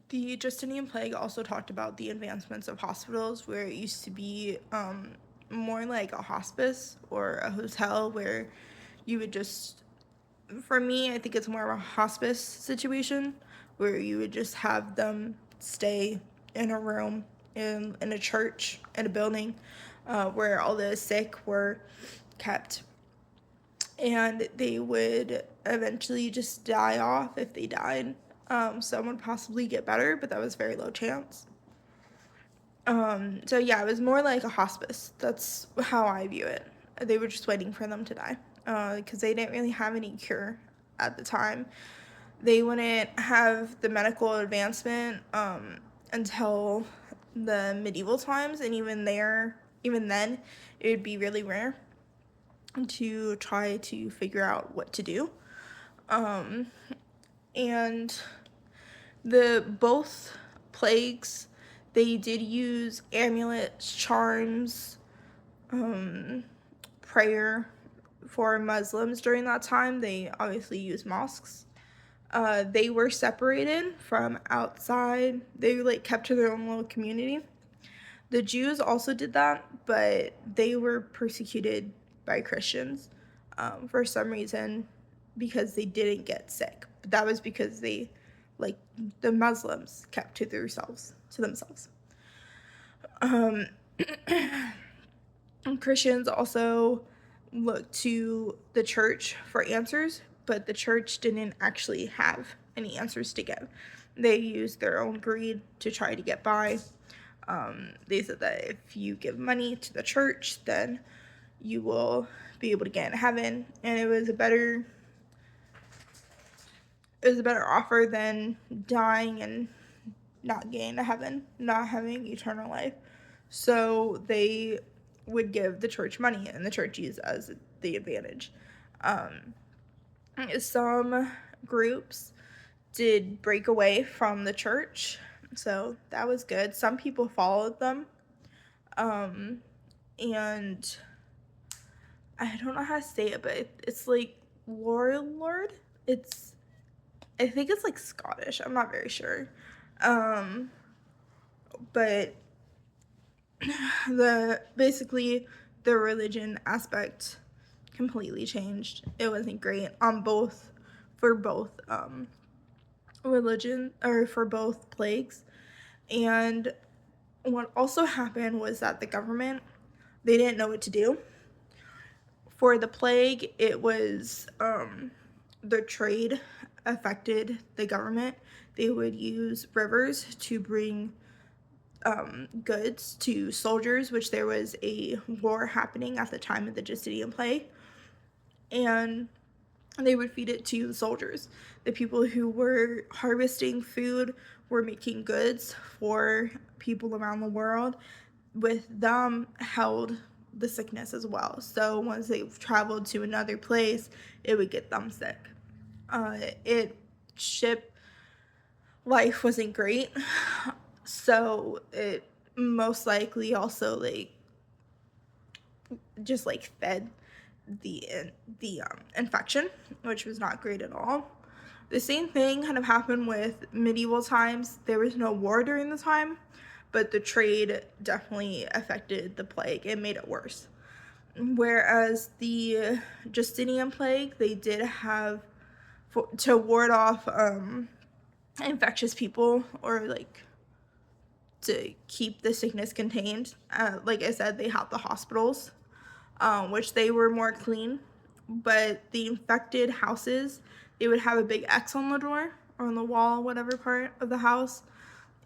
The Justinian plague also talked about the advancements of hospitals, where it used to be more like a hospice or a hotel where you would just, for me, I think it's more of a hospice situation where you would just have them stay in a room in a church, in a building, where all the sick were kept. And they would eventually just die off if they died. Some would possibly get better, but that was very low chance. So yeah, it was more like a hospice. That's how I view it. They were just waiting for them to die because they didn't really have any cure at the time. They wouldn't have the medical advancement until the medieval times, and even then, it would be really rare to try to figure out what to do. Um, and the both plagues, they did use amulets, charms, um, prayer for Muslims during that time. They obviously used mosques. They were separated from outside. They like kept to their own little community. The Jews also did that, but they were persecuted by Christians for some reason because they didn't get sick. But that was because they, like the Muslims, kept to themselves. Um, Christians also looked to the church for answers, but the church didn't actually have any answers to give. They used their own greed to try to get by. They said that if you give money to the church, then you will be able to get in heaven, and it was a better offer than dying and not getting to heaven, not having eternal life. So they would give the church money, and the church used as the advantage. Um, some groups did break away from the church, so that was good. Some people followed them, um, and I don't know how to say it, but it's like warlord. It's I think it's like Scottish. I'm not very sure, um, but the basically the religion aspect completely changed. It wasn't great on both for both religion or for both plagues. And what also happened was that the government, they didn't know what to do. For the plague, it was the trade affected the government. They would use rivers to bring goods to soldiers, which there was a war happening at the time of the Justinian plague, and they would feed it to the soldiers. The people who were harvesting food were making goods for people around the world. With them held the sickness as well. So once they traveled to another place, it would get them sick. It ship life wasn't great, so it most likely also like just like fed the infection, which was not great at all. The same thing kind of happened with medieval times. There was no war during the time, but the trade definitely affected the plague. It made it worse. Whereas the Justinian plague, they did have to ward off infectious people or like to keep the sickness contained. Like I said, they had the hospitals, which they were more clean, but the infected houses, they would have a big X on the door or on the wall, whatever part of the house,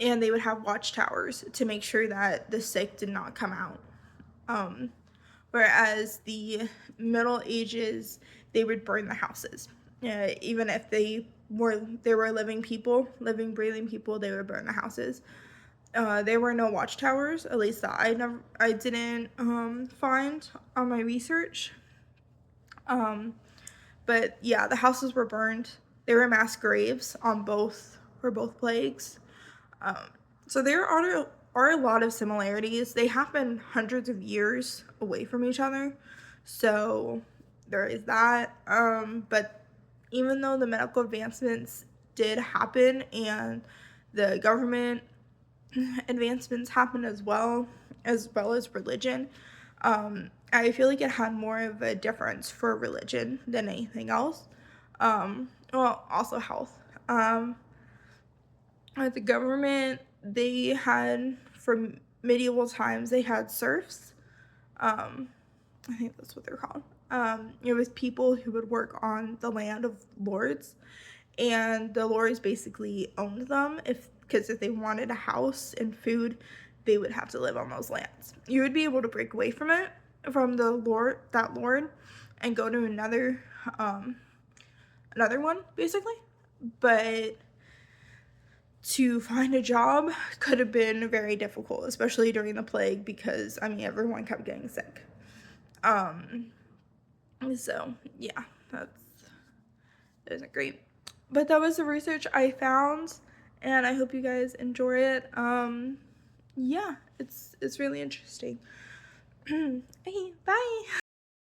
and they would have watchtowers to make sure that the sick did not come out. Um, Whereas the Middle Ages, they would burn the houses. Even if they were living people, living, breathing people, they would burn the houses. There were no watchtowers, at least that I didn't find on my research. Um, but yeah, the houses were burned. There were mass graves on both for both plagues. Um, so there are a lot of similarities. They happen hundreds of years away from each other, so there is that. But even though the medical advancements did happen and the government advancements happened as well as religion. I feel like it had more of a difference for religion than anything else. Well, also health. The government, they had, from medieval times, they had serfs. I think that's what they're called. It was people who would work on the land of lords, and the lords basically owned them, because if they wanted a house and food, they would have to live on those lands. You would be able to break away from it, from the lord, and go to another one, basically. But to find a job could have been very difficult, especially during the plague, because everyone kept getting sick. So yeah, that isn't great. But that was the research I found, and I hope you guys enjoy it. Yeah, it's really interesting. Okay, bye.